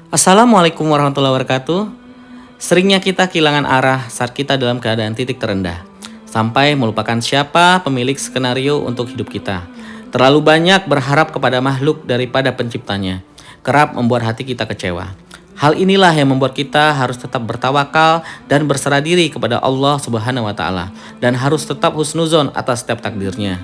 Assalamualaikum warahmatullahi wabarakatuh. Seringnya kita kehilangan arah saat kita dalam keadaan titik terendah, sampai melupakan siapa pemilik skenario untuk hidup kita. Terlalu banyak berharap kepada makhluk daripada penciptanya, kerap membuat hati kita kecewa. Hal inilah yang membuat kita harus tetap bertawakal dan berserah diri kepada Allah Subhanahu wa taala dan harus tetap husnuzon atas setiap takdirnya.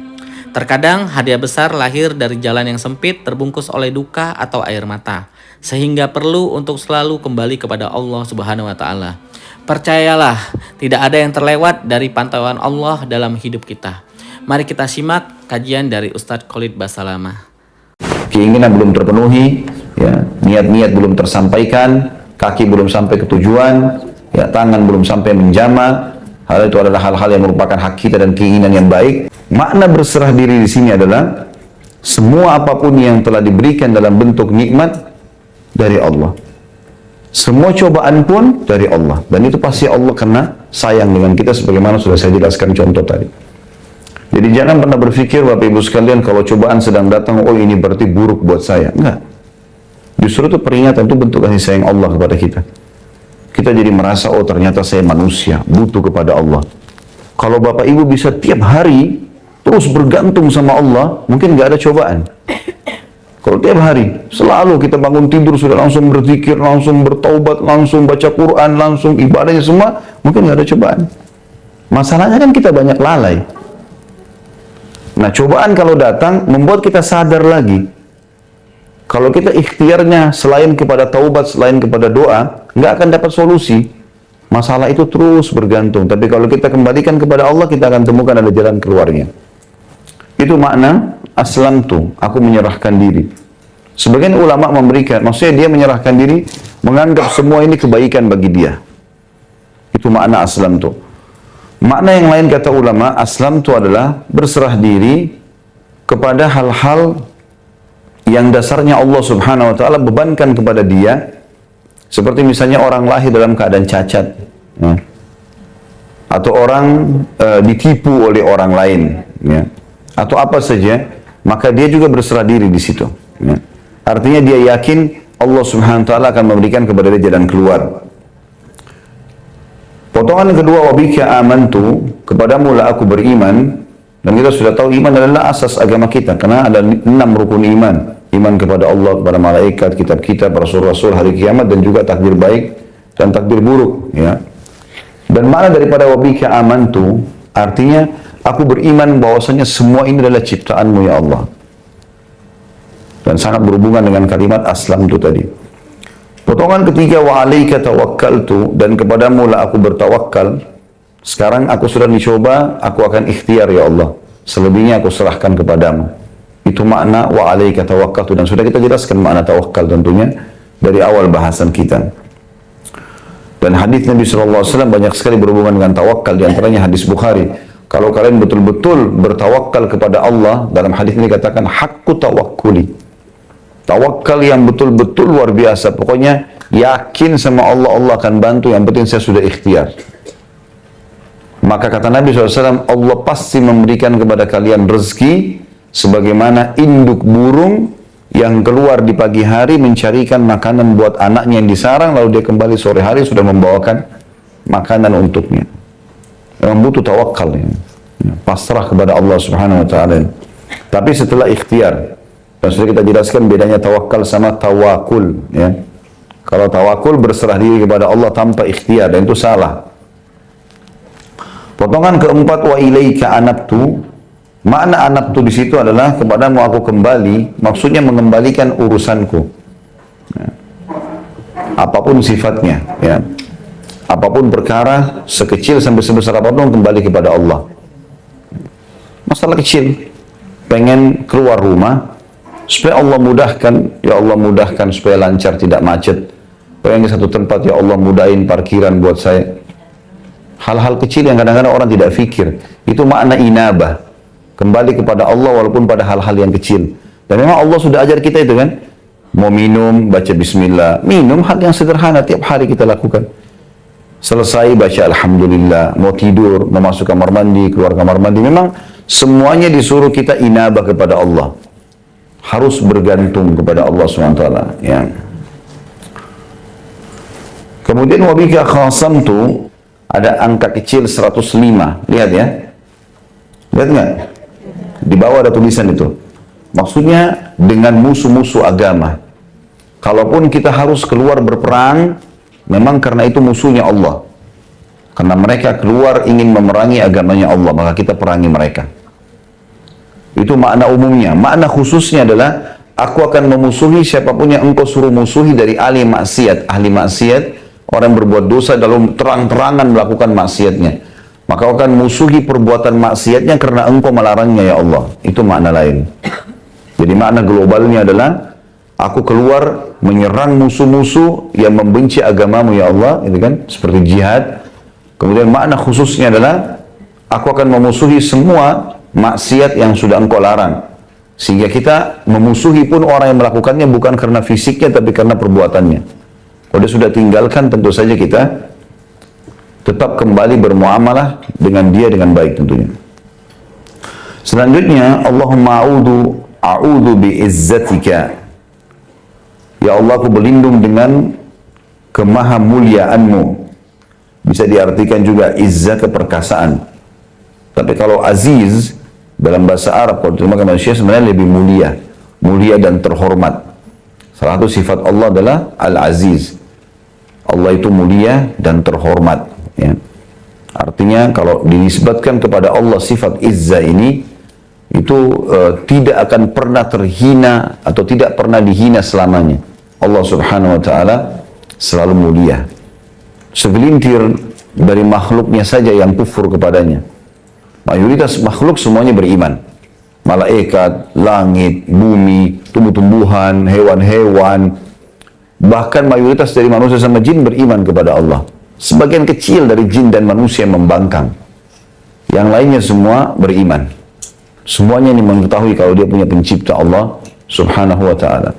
Terkadang hadiah besar lahir dari jalan yang sempit terbungkus oleh duka atau air mata, sehingga perlu untuk selalu kembali kepada Allah Subhanahu wa taala. Percayalah, tidak ada yang terlewat dari pantauan Allah dalam hidup kita. Mari kita simak kajian dari Ustadz Khalid Basalamah. Keinginan belum terpenuhi, ya, niat-niat belum tersampaikan, kaki belum sampai ke tujuan, ya, tangan belum sampai menjama. Hal itu adalah hal-hal yang merupakan hak kita dan keinginan yang baik. Makna berserah diri di sini adalah semua apapun yang telah diberikan dalam bentuk nikmat dari Allah. Semua cobaan pun dari Allah. Dan itu pasti Allah karena sayang dengan kita sebagaimana sudah saya jelaskan contoh tadi. Jadi jangan pernah berpikir Bapak Ibu sekalian kalau cobaan sedang datang, oh ini berarti buruk buat saya. Enggak. Justru itu peringatan, itu bentuk kasih sayang Allah kepada kita. Kita jadi merasa, oh ternyata saya manusia, butuh kepada Allah. Kalau Bapak Ibu bisa tiap hari terus bergantung sama Allah, mungkin nggak ada cobaan. Kalau tiap hari, selalu kita bangun tidur sudah langsung berzikir, langsung bertaubat, langsung baca Quran, langsung ibadahnya semua, mungkin nggak ada cobaan. Masalahnya kan kita banyak lalai. Nah, cobaan kalau datang membuat kita sadar lagi. Kalau kita ikhtiarnya selain kepada taubat, selain kepada doa, nggak akan dapat solusi. Masalah itu terus bergantung. Tapi kalau kita kembalikan kepada Allah, kita akan temukan ada jalan keluarnya. Itu makna aslamtu, aku menyerahkan diri. Sebagian ulama memberikan, maksudnya dia menyerahkan diri, menganggap semua ini kebaikan bagi dia. Itu makna aslamtu. Makna yang lain kata ulama, aslamtu adalah berserah diri kepada hal-hal yang dasarnya Allah Subhanahu wa taala bebankan kepada dia. Seperti misalnya orang lahir dalam keadaan cacat, ya. Atau orang ditipu oleh orang lain, ya. Atau apa saja, maka dia juga berserah diri di situ. Ya. Artinya dia yakin Allah Subhanahu wa taala akan memberikan kepada dia jalan keluar. Potongan kedua, wabika amantu, kepadamu lah aku beriman. Dan kita sudah tahu iman adalah asas agama kita, karena ada 6 rukun iman. Iman kepada Allah, kepada malaikat, kitab-kitab, rasul-rasul, hari kiamat, dan juga takdir baik dan takdir buruk. Ya. Dan makna daripada wabika amantu, artinya aku beriman bahwasanya semua ini adalah ciptaanmu ya Allah. Dan sangat berhubungan dengan kalimat aslam itu tadi. Potongan ketiga, wa alaika tawakkaltu, dan kepadamu lah aku bertawakal. Sekarang aku sudah dicoba, aku akan ikhtiar ya Allah. Selebihnya aku serahkan kepadamu. Itu makna wa alaika tawakkaltu, dan sudah kita jelaskan makna tawakal tentunya dari awal bahasan kita. Dan hadis Nabi SAW banyak sekali berhubungan dengan tawakal, di antaranya hadis Bukhari. Kalau kalian betul-betul bertawakal kepada Allah, dalam hadis ini katakan hakku tawakkuli. Tawakal yang betul-betul luar biasa. Pokoknya yakin sama Allah, Allah akan bantu, yang penting saya sudah ikhtiar. Maka kata Nabi SAW, Allah pasti memberikan kepada kalian rezeki sebagaimana induk burung yang keluar di pagi hari mencarikan makanan buat anaknya yang disarang, lalu dia kembali sore hari sudah membawakan makanan untuknya. Yang butuh tawakal, ya. Pasrah kepada Allah Subhanahu wa taala. Tapi setelah ikhtiar, dan sudah kita jelaskan bedanya tawakal sama tawakul, ya. Kalau tawakul berserah diri kepada Allah tanpa ikhtiar, dan itu salah. Potongan keempat, wa ilaika anabtu. Makna anabtu di situ adalah kepadamu aku kembali, maksudnya mengembalikan urusanku. Ya. Apapun sifatnya, ya. Apapun perkara, sekecil sampai sebesar apapun, kembali kepada Allah. Masalah kecil, pengen keluar rumah, supaya Allah mudahkan, ya Allah mudahkan supaya lancar, tidak macet. Pengen ke satu tempat, ya Allah mudahin parkiran buat saya. Hal-hal kecil yang kadang-kadang orang tidak fikir. Itu makna inabah. Kembali kepada Allah walaupun pada hal-hal yang kecil. Dan memang Allah sudah ajar kita itu kan. Mau minum, baca bismillah. Minum hal yang sederhana tiap hari kita lakukan. Selesai baca alhamdulillah. Mau tidur, mau masuk kamar mandi, keluar kamar mandi. Memang semuanya disuruh kita inabah kepada Allah. Harus bergantung kepada Allah SWT. Ya. Kemudian wabika khasamtu, ada angka kecil 105. Lihat ya. Lihat nggak? Di bawah ada tulisan itu. Maksudnya dengan musuh-musuh agama. Kalaupun kita harus keluar berperang, memang karena itu musuhnya Allah. Karena mereka keluar ingin memerangi agamanya Allah, maka kita perangi mereka. Itu makna umumnya. Makna khususnya adalah, aku akan memusuhi siapapun yang engkau suruh musuhi dari ahli maksiat. Ahli maksiat, orang yang berbuat dosa dalam terang-terangan melakukan maksiatnya. Maka akan musuhi perbuatan maksiatnya karena engkau melarangnya ya Allah. Itu makna lain. Jadi makna globalnya adalah, aku keluar menyerang musuh-musuh yang membenci agamamu ya Allah, itu kan, seperti jihad. Kemudian makna khususnya adalah, aku akan memusuhi semua maksiat yang sudah engkau larang. Sehingga kita memusuhi pun orang yang melakukannya bukan karena fisiknya, tapi karena perbuatannya. Kalau dia sudah tinggalkan, tentu saja kita tetap kembali bermuamalah dengan dia dengan baik tentunya. Selanjutnya, Allahumma a'udhu bi'izzatika. Ya Allah, aku berlindung dengan kemahamuliaanmu. Bisa diartikan juga izzah, keperkasaan. Tapi kalau aziz, dalam bahasa Arab, kalau diterjemahkan manusia sebenarnya lebih mulia. Mulia dan terhormat. Salah satu sifat Allah adalah Al-Aziz. Allah itu mulia dan terhormat. Ya. Artinya kalau dinisbatkan kepada Allah sifat izzah ini, itu tidak akan pernah terhina atau tidak pernah dihina selamanya. Allah subhanahu wa ta'ala selalu mulia. Segelintir dari makhluknya saja yang kufur kepadanya. Mayoritas makhluk semuanya beriman. Malaikat, langit, bumi, tumbuh-tumbuhan, hewan-hewan. Bahkan mayoritas dari manusia sama jin beriman kepada Allah. Sebagian kecil dari jin dan manusia membangkang. Yang lainnya semua beriman. Semuanya ini mengetahui kalau dia punya pencipta Allah subhanahu wa ta'ala.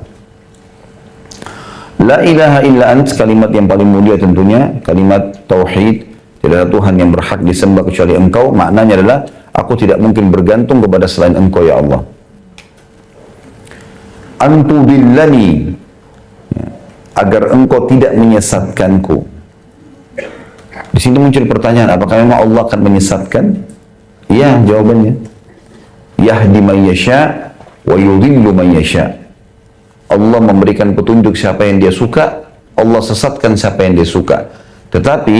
La ilaha illa ant, kalimat yang paling mulia tentunya, kalimat tauhid. Tidak ada Tuhan yang berhak disembah kecuali engkau. Maknanya adalah, aku tidak mungkin bergantung kepada selain engkau ya Allah. Antu billani, agar engkau tidak menyesatkanku. Di sini muncul pertanyaan, apakah memang Allah akan menyesatkan? Iya, jawabannya. Yahdi man yasha wa yudhillu man yasha. Allah memberikan petunjuk siapa yang dia suka, Allah sesatkan siapa yang dia suka. Tetapi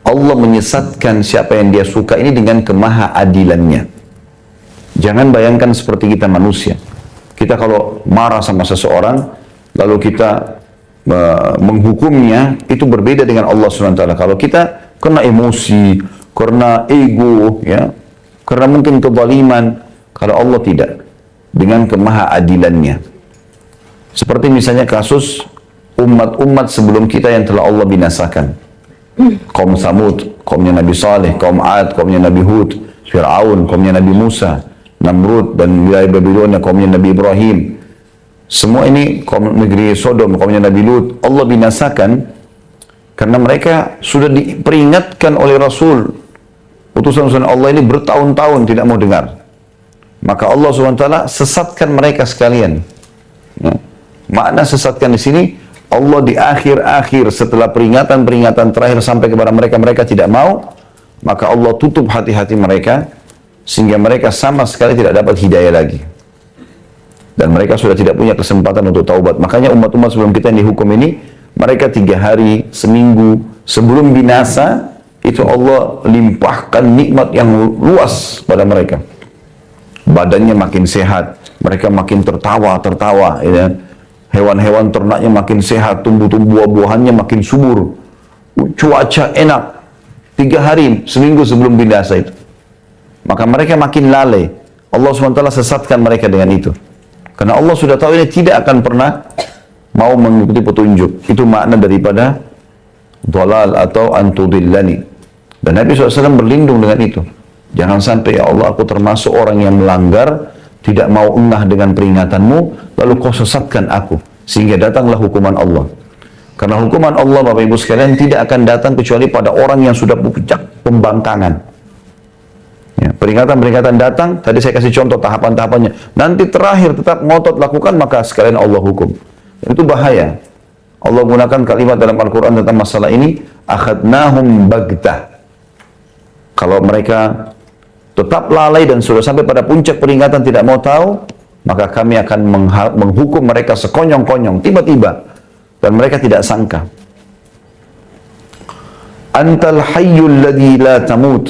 Allah menyesatkan siapa yang dia suka ini dengan kemahaadilannya. Jangan bayangkan seperti kita manusia. Kita kalau marah sama seseorang, lalu kita menghukumnya, itu berbeda dengan Allah SWT. Kalau kita kena emosi, karena ego, ya, karena mungkin kezaliman, kalau Allah tidak, dengan kemahaadilannya. Seperti misalnya kasus umat-umat sebelum kita yang telah Allah binasakan. Kaum Samud, kaumnya Nabi Saleh, kaum Ad, kaumnya Nabi Hud, Fir'aun, kaumnya Nabi Musa, Namrud, dan wilayah Babilonia, kaumnya Nabi Ibrahim. Semua ini kaum negeri Sodom, kaumnya Nabi Lut, Allah binasakan karena mereka sudah diperingatkan oleh Rasul. Utusan-utusan Allah ini bertahun-tahun tidak mau dengar. Maka Allah SWT sesatkan mereka sekalian. Ya. Makna sesatkan di sini, Allah di akhir-akhir setelah peringatan-peringatan terakhir sampai kepada mereka, mereka tidak mau, maka Allah tutup hati-hati mereka sehingga mereka sama sekali tidak dapat hidayah lagi. Dan mereka sudah tidak punya kesempatan untuk taubat. Makanya umat-umat sebelum kita yang dihukum ini, mereka 3 hari, seminggu sebelum binasa, itu Allah limpahkan nikmat yang luas pada mereka. Badannya makin sehat, mereka makin tertawa, ya. Hewan-hewan ternaknya makin sehat, tumbuh-tumbuh buah-buahannya makin subur. Cuaca enak. 3 hari, seminggu sebelum binasa itu. Maka mereka makin lalai. Allah SWT sesatkan mereka dengan itu. Karena Allah sudah tahu ini tidak akan pernah mau mengikuti petunjuk. Itu makna daripada dhalal atau antudillani. Dan Nabi SAW berlindung dengan itu. Jangan sampai ya Allah aku termasuk orang yang melanggar, tidak mau engah dengan peringatanmu, lalu kau sesatkan aku. Sehingga datanglah hukuman Allah. Karena hukuman Allah Bapak Ibu sekalian tidak akan datang kecuali pada orang yang sudah puncak pembangkangan. Ya, peringatan-peringatan datang, tadi saya kasih contoh tahapan-tahapannya. Nanti terakhir tetap ngotot lakukan, maka sekalian Allah hukum. Itu bahaya. Allah gunakan kalimat dalam Al-Quran tentang masalah ini, akhadnahum bagtah. Kalau mereka tetap lalai dan sudah sampai pada puncak peringatan tidak mau tahu, maka kami akan menghukum mereka sekonyong-konyong, tiba-tiba, dan mereka tidak sangka. Antal hayyul ladzi la tamut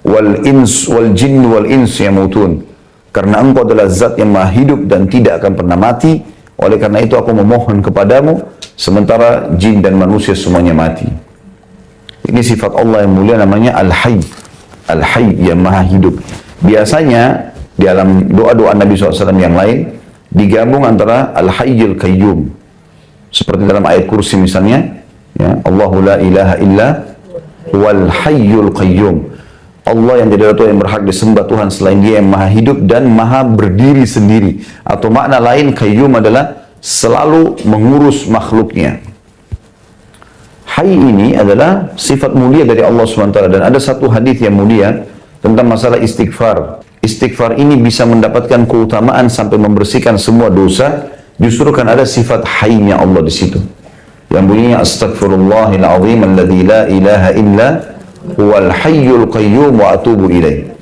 wal ins wal jin wal ins yamutun. Karena engkau adalah zat yang maha hidup dan tidak akan pernah mati, oleh karena itu aku memohon kepadamu, sementara jin dan manusia semuanya mati. Ini sifat Allah yang mulia, namanya Al-Hayy. Al-Hayy yang maha hidup. Biasanya di dalam doa-doa Nabi SAW yang lain digabung antara Al-Hayyul Qayyum. Seperti dalam ayat kursi misalnya, ya, Allahu la ilaha illa wal hayyul qayyum. Allah yang tidak ada Tuhan yang berhak disembah Tuhan selain Dia yang maha hidup dan maha berdiri sendiri. Atau makna lain qayyum adalah selalu mengurus makhluknya. Hayy ini adalah sifat mulia dari Allah SWT. Dan ada satu hadis yang mulia tentang masalah istighfar. Istighfar ini bisa mendapatkan keutamaan sampai membersihkan semua dosa, justru kan ada sifat hayy-nya Allah di situ. Yang bunyinya astaghfirullahil azim alladzi la ilaha illa huwal hayyul qayyum wa atubu ilaih.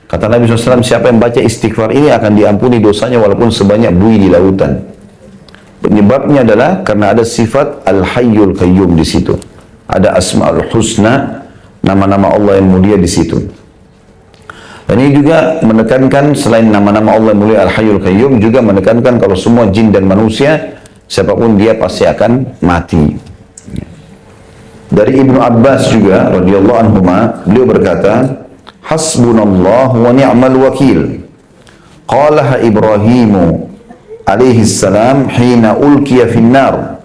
Kata Nabi SAW, siapa yang baca istighfar ini akan diampuni dosanya walaupun sebanyak buih di lautan. Penyebabnya adalah karena ada sifat Al-Hayyul Qayyum di situ. Ada Asma'ul Husna, nama-nama Allah yang mulia di situ. Dan ini juga menekankan, selain nama-nama Allah yang mulia Al-Hayyul Qayyum, juga menekankan kalau semua jin dan manusia, siapapun dia pasti akan mati. Dari Ibnu Abbas juga, radhiyallahu anhuma, beliau berkata, Hasbunallah wa ni'mal wakil. Qalaha Ibrahimu alaihi salam hina ulkiya finnar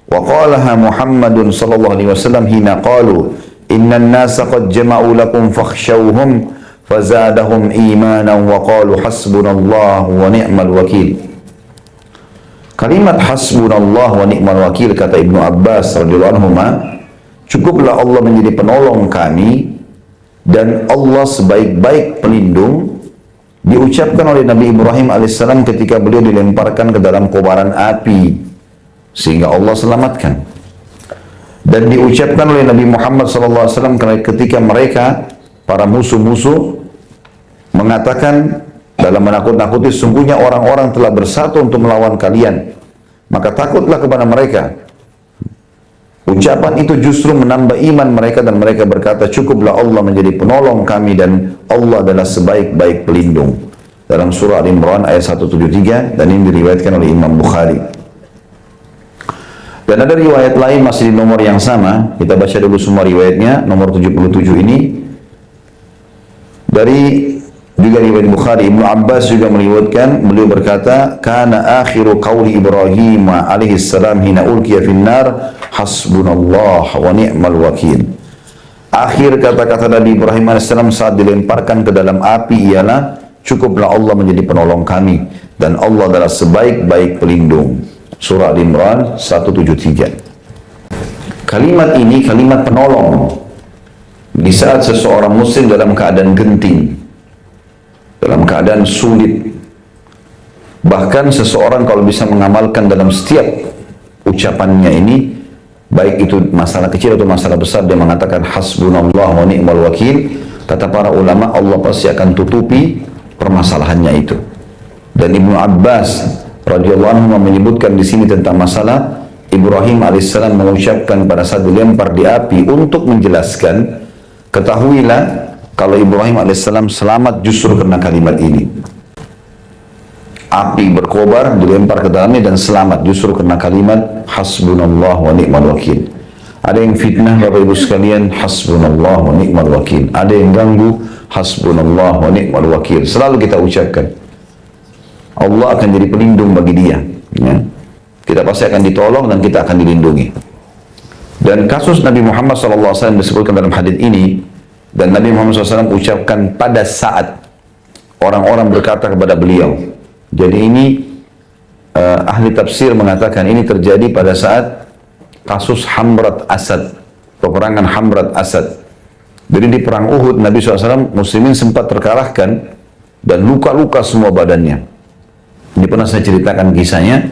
wa qalaha Muhammadun sallallahu alaihi wasallam hina qalu innan nasa qad jama'u lakum fakhshawhum fazadahum imanan wa qalu hasbunallah wa ni'mal wakil. Kalimat hasbunallah wa ni'mal wakil, kata Ibnu Abbas radhiyallahu anhu, cukuplah Allah menjadi penolong kami dan Allah sebaik-baik pelindung, diucapkan oleh Nabi Ibrahim alaihissalam ketika beliau dilemparkan ke dalam kobaran api sehingga Allah selamatkan. Dan diucapkan oleh Nabi Muhammad SAW ketika mereka, para musuh-musuh, mengatakan dalam menakut-nakuti, sungguhnya orang-orang telah bersatu untuk melawan kalian, maka takutlah kepada mereka. Ucapan itu justru menambah iman mereka dan mereka berkata, cukuplah Allah menjadi penolong kami dan Allah adalah sebaik-baik pelindung. Dalam surah Al-Imran ayat 173, dan ini diriwayatkan oleh Imam Bukhari. Dan ada riwayat lain masih di nomor yang sama, kita baca dulu semua riwayatnya, nomor 77 ini. Dari juga riwayat Bukhari, Ibnu Abbas juga meriwayatkan, beliau berkata, kana akhiru qawli Ibrahim alaihi salam hina ulkiya finnar hasbunallah wa ni'mal wakil. Akhir kata-kata Nabi Ibrahim AS saat dilemparkan ke dalam api ialah, cukuplah Allah menjadi penolong kami dan Allah adalah sebaik-baik pelindung. Surah Al-Imran 173. Kalimat ini kalimat penolong di saat seseorang muslim dalam keadaan genting, dalam keadaan sulit. Bahkan seseorang kalau bisa mengamalkan dalam setiap ucapannya ini, baik itu masalah kecil atau masalah besar, dia mengatakan hasbunallah wa ni'mal wakil. Kata para ulama, Allah pasti akan tutupi permasalahannya itu. Dan Ibnu Abbas radhiyallahu anhu menyebutkan di sini tentang masalah Ibrahim alaihissalam mengucapkan pada saat dilempar di api untuk menjelaskan, ketahuilah kalau Ibrahim alaihissalam selamat justru karena kalimat ini. Api berkobar, dilempar ke dalamnya dan selamat justru karena kalimat hasbunallah wa ni'mal wakil. Ada yang fitnah Bapak Ibu sekalian, hasbunallah wa ni'mal wakil. Ada yang ganggu, hasbunallah wa ni'mal wakil. Selalu kita ucapkan, Allah akan jadi pelindung bagi dia, ya. Kita pasti akan ditolong dan kita akan dilindungi. Dan kasus Nabi Muhammad SAW disebutkan dalam hadis ini, dan Nabi Muhammad SAW ucapkan pada saat orang-orang berkata kepada beliau. Jadi ini ahli tafsir mengatakan ini terjadi pada saat kasus Hamrat Asad, peperangan Hamrat Asad. Jadi di perang Uhud Nabi SAW muslimin sempat terkalahkan dan luka-luka semua badannya. Ini pernah saya ceritakan kisahnya.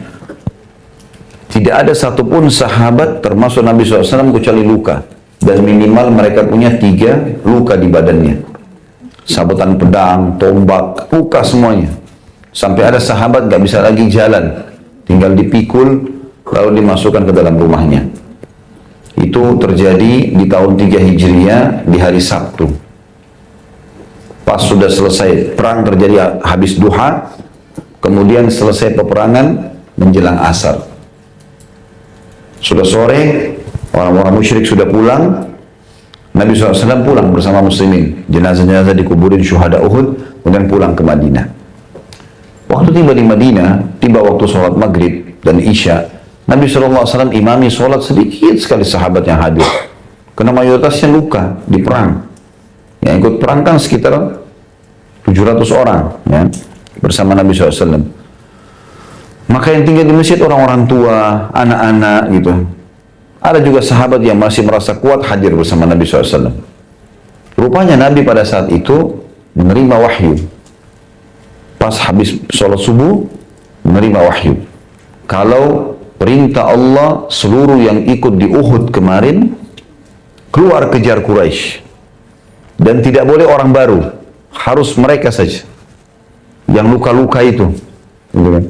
Tidak ada satupun sahabat termasuk Nabi SAW kecuali luka. Dan minimal mereka punya 3 luka di badannya. Sabetan pedang, tombak, luka semuanya. Sampai ada sahabat gak bisa lagi jalan. Tinggal dipikul, lalu dimasukkan ke dalam rumahnya. Itu terjadi di tahun 3 Hijriah di hari Sabtu. Pas sudah selesai perang terjadi habis duha, kemudian selesai peperangan menjelang asar. Sudah sore, orang-orang musyrik sudah pulang, Nabi SAW pulang bersama muslimin. Jenazah-jenazah dikuburin syuhada Uhud, kemudian pulang ke Madinah. Waktu tiba di Madinah, tiba waktu sholat maghrib dan isya, Nabi SAW imami sholat sedikit sekali sahabat yang hadir. Karena mayoritasnya luka di perang. Yang ikut perang kan sekitar 700 orang ya, bersama Nabi SAW. Maka yang tinggal di masjid orang-orang tua, anak-anak gitu. Ada juga sahabat yang masih merasa kuat hadir bersama Nabi SAW. Rupanya Nabi pada saat itu menerima wahyu. Pas habis sholat subuh, menerima wahyu. Kalau perintah Allah seluruh yang ikut di Uhud kemarin, keluar kejar Quraisy. Dan tidak boleh orang baru. Harus mereka saja. Yang luka-luka itu. Gitu kan?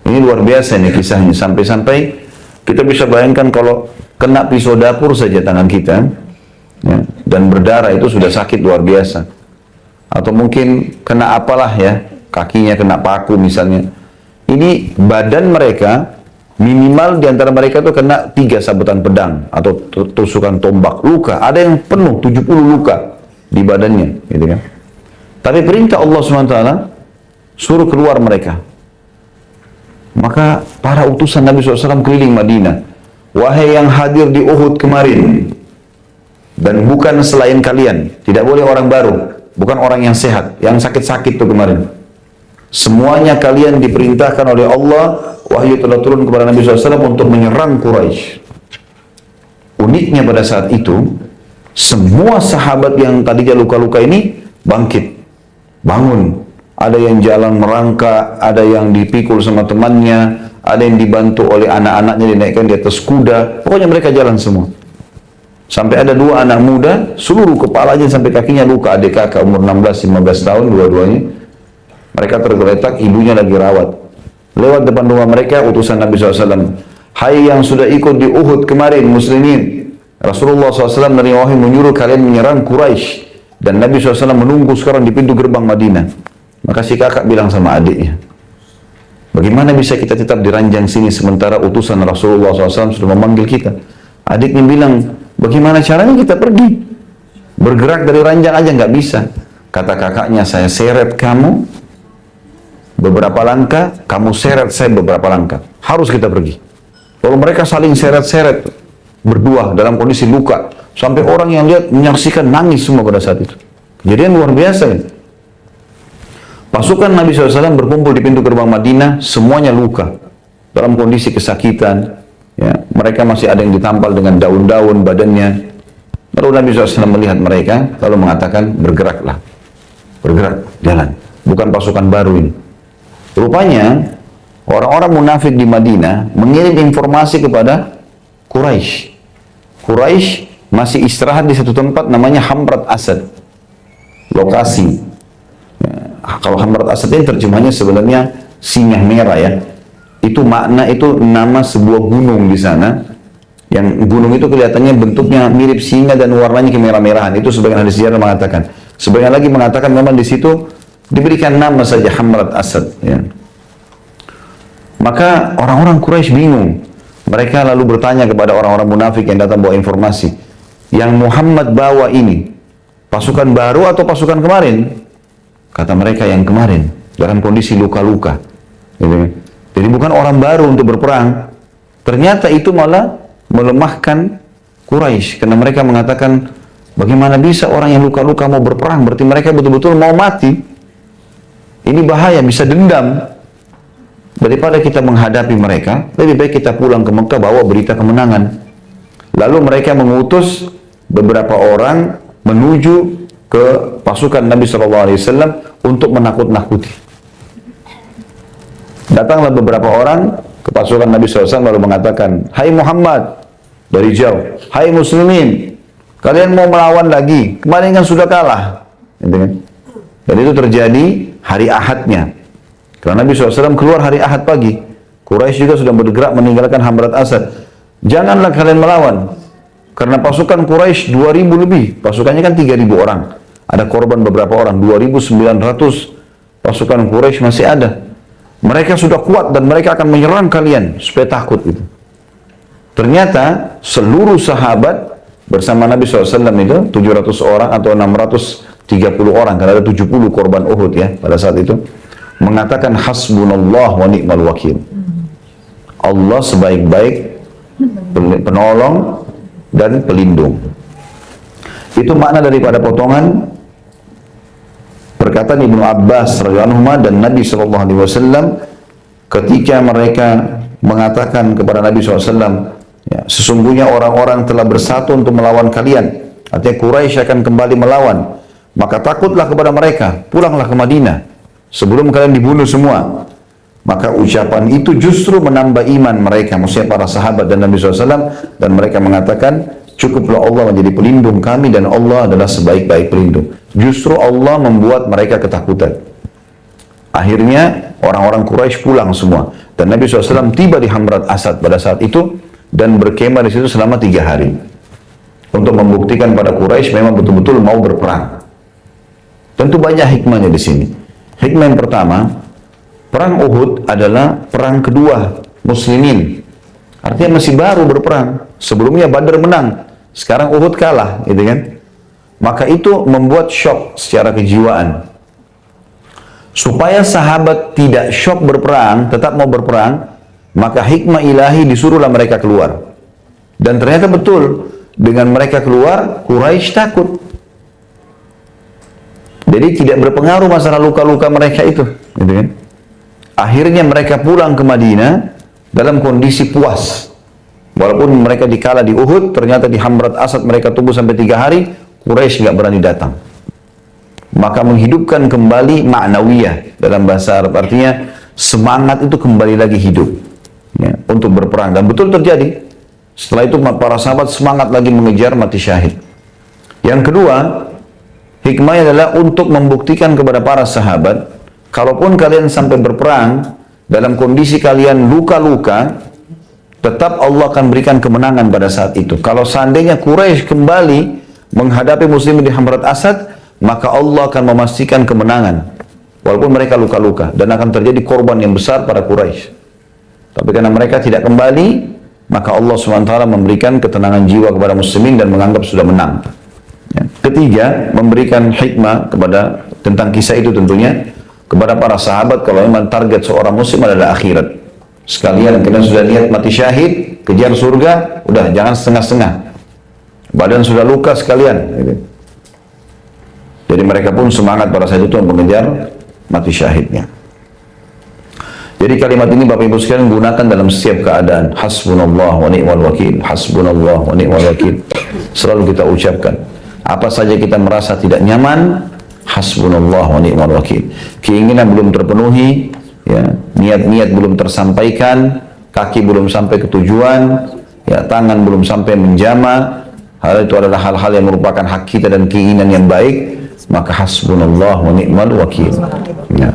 Ini luar biasa nih kisahnya. Sampai-sampai kita bisa bayangkan kalau kena pisau dapur saja tangan kita ya, dan berdarah itu sudah sakit luar biasa. Atau mungkin kena apalah ya, kakinya kena paku misalnya. Ini badan mereka minimal diantara mereka itu kena 3 sabetan pedang atau tusukan tombak. Luka, ada yang penuh 70 luka di badannya, gitu kan. Tapi perintah Allah SWT suruh keluar mereka. Maka para utusan Nabi SAW keliling Madinah. Wahai yang hadir di Uhud kemarin, dan bukan selain kalian, tidak boleh orang baru, bukan orang yang sehat, yang sakit-sakit itu kemarin. Semuanya kalian diperintahkan oleh Allah, wahyu telah turun kepada Nabi SAW untuk menyerang Quraisy. Uniknya pada saat itu, semua sahabat yang tadinya luka-luka ini bangkit, bangun. Ada yang jalan merangkak, ada yang dipikul sama temannya, ada yang dibantu oleh anak-anaknya dinaikkan di atas kuda. Pokoknya mereka jalan semua. Sampai ada 2 anak muda, seluruh kepalanya sampai kakinya luka. Adik kakak umur 16-15 tahun dua-duanya. Mereka tergeletak, ibunya lagi rawat. Lewat depan rumah mereka, utusan Nabi SAW. Hai yang sudah ikut di Uhud kemarin, muslimin. Rasulullah SAW dari wahyu menyuruh kalian menyerang Quraisy. Dan Nabi SAW menunggu sekarang di pintu gerbang Madinah. Maka si kakak bilang sama adiknya, bagaimana bisa kita tetap di ranjang sini sementara utusan Rasulullah SAW sudah memanggil kita? Adiknya bilang, bagaimana caranya kita pergi? Bergerak dari ranjang aja nggak bisa. Kata kakaknya, saya seret kamu beberapa langkah, kamu seret saya beberapa langkah. Harus kita pergi. Lalu mereka saling seret-seret berdua dalam kondisi luka. Sampai orang yang lihat menyaksikan nangis semua pada saat itu. Kejadian luar biasa ya. Pasukan Nabi SAW berkumpul di pintu gerbang Madinah, semuanya luka, dalam kondisi kesakitan. Ya, mereka masih ada yang ditampal dengan daun-daun badannya. Lalu Nabi SAW melihat mereka, lalu mengatakan, bergeraklah, bergerak, jalan. Bukan pasukan baru ini. Rupanya, orang-orang munafik di Madinah mengirim informasi kepada Quraisy. Quraisy masih istirahat di satu tempat namanya Hamrat Asad. Lokasi. Kalau Hamrat Asad ini terjemahnya sebenarnya singa merah ya. Itu makna, itu nama sebuah gunung di sana. Yang gunung itu kelihatannya bentuknya mirip singa dan warnanya kemerah-merahan. Itu sebagian hadis sejarah mengatakan. Sebagian lagi mengatakan memang di situ diberikan nama saja Hamrat Asad. Ya. Maka orang-orang Quraisy bingung. Mereka lalu bertanya kepada orang-orang munafik yang datang bawa informasi. Yang Muhammad bawa ini, pasukan baru atau pasukan kemarin? Kata mereka yang kemarin, dalam kondisi luka-luka. Jadi bukan orang baru untuk berperang. Ternyata itu malah melemahkan Quraisy. Karena mereka mengatakan, bagaimana bisa orang yang luka-luka mau berperang? Berarti mereka betul-betul mau mati. Ini bahaya, bisa dendam. Daripada kita menghadapi mereka, lebih baik kita pulang ke Mekah bawa berita kemenangan. Lalu mereka mengutus beberapa orang menuju ke pasukan Nabi SAW untuk menakut-nakuti. Datanglah beberapa orang ke pasukan Nabi SAW lalu mengatakan, "Hai Muhammad," dari jauh, "Hai muslimin, kalian mau melawan lagi? Kemarin kan sudah kalah." Gitu kan? Dan itu terjadi hari Ahadnya. Karena Nabi SAW keluar hari Ahad pagi. Quraisy juga sudah bergerak meninggalkan Hamrat Asad. "Janganlah kalian melawan." Karena pasukan Quraisy 2000 lebih. Pasukannya kan 3000 orang. Ada korban beberapa orang. 2900 pasukan Quraisy masih ada. Mereka sudah kuat dan mereka akan menyerang kalian supaya takut gitu. Ternyata seluruh sahabat bersama Nabi SAW itu 700 orang atau 630 orang, karena ada 70 korban Uhud ya pada saat itu, mengatakan hasbunallah wa ni'mal wakil. Allah sebaik-baik penolong dan pelindung. Itu makna daripada potongan perkataan Ibnu Abbas radhiyallahu anhu dan Nabi SAW ketika mereka mengatakan kepada Nabi SAW, ya, sesungguhnya orang-orang telah bersatu untuk melawan kalian. Artinya Quraisy akan kembali melawan. Maka takutlah kepada mereka, pulanglah ke Madinah sebelum kalian dibunuh semua. Maka ucapan itu justru menambah iman mereka, maksudnya para sahabat dan Nabi SAW, dan mereka mengatakan, cukuplah Allah menjadi pelindung kami dan Allah adalah sebaik-baik pelindung. Justru Allah membuat mereka ketakutan. Akhirnya orang-orang Quraisy pulang semua dan Nabi SAW tiba di Hamrat Asad pada saat itu dan berkemah di situ selama 3 hari untuk membuktikan pada Quraisy memang betul-betul mau berperang. Tentu banyak hikmahnya di sini. Hikmah yang pertama, perang Uhud adalah perang kedua muslimin. Artinya masih baru berperang. Sebelumnya Badar menang, sekarang Uhud kalah, gitu kan? Maka itu membuat syok secara kejiwaan. Supaya sahabat tidak syok berperang, tetap mau berperang, maka hikmah ilahi disuruhlah mereka keluar. Dan ternyata betul, dengan mereka keluar, Quraisy takut. Jadi tidak berpengaruh masalah luka-luka mereka itu, gitu kan? Akhirnya mereka pulang ke Madinah dalam kondisi puas. Walaupun mereka dikalah di Uhud, ternyata di Hamrat Asad mereka tunggu sampai 3 hari, Quraisy nggak berani datang. Maka menghidupkan kembali ma'nawiyah dalam bahasa Arab, artinya semangat itu kembali lagi hidup ya, untuk berperang. Dan betul terjadi. Setelah itu para sahabat semangat lagi mengejar mati syahid. Yang kedua, hikmahnya adalah untuk membuktikan kepada para sahabat, kalaupun kalian sampai berperang, dalam kondisi kalian luka-luka, tetap Allah akan berikan kemenangan pada saat itu. Kalau seandainya Quraisy kembali menghadapi muslimin di Hamrat Asad, maka Allah akan memastikan kemenangan. Walaupun mereka luka-luka, dan akan terjadi korban yang besar pada Quraisy. Tapi karena mereka tidak kembali, maka Allah SWT memberikan ketenangan jiwa kepada muslimin dan menganggap sudah menang. Ya. Ketiga, memberikan hikmah kepada tentang kisah itu tentunya kepada para sahabat, kalau memang target seorang muslim adalah akhirat. Sekalian kalian sudah niat mati syahid, kejar surga, udah jangan setengah-setengah. Badan sudah luka sekalian. Gitu. Jadi mereka pun semangat pada saat itu untuk mengejar mati syahidnya. Jadi kalimat ini Bapak Ibu sekalian gunakan dalam setiap keadaan. Hasbunallah wa ni'mal wakil. Hasbunallah wa ni'mal wakil. Selalu kita ucapkan. Apa saja kita merasa tidak nyaman, hasbunallah wa ni'mal wakil. Keinginan belum terpenuhi, ya, niat-niat belum tersampaikan, kaki belum sampai ke tujuan, ya, tangan belum sampai menjama, hal itu adalah hal-hal yang merupakan hak kita dan keinginan yang baik, maka hasbunallah wa ni'mal wakil. Ya.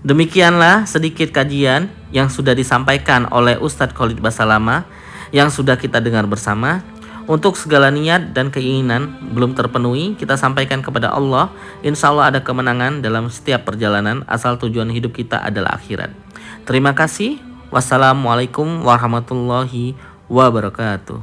Demikianlah sedikit kajian yang sudah disampaikan oleh Ustadz Khalid Basalamah yang sudah kita dengar bersama. Untuk segala niat dan keinginan belum terpenuhi, kita sampaikan kepada Allah. Insya Allah ada kemenangan dalam setiap perjalanan, asal tujuan hidup kita adalah akhirat. Terima kasih. Wassalamualaikum warahmatullahi wabarakatuh.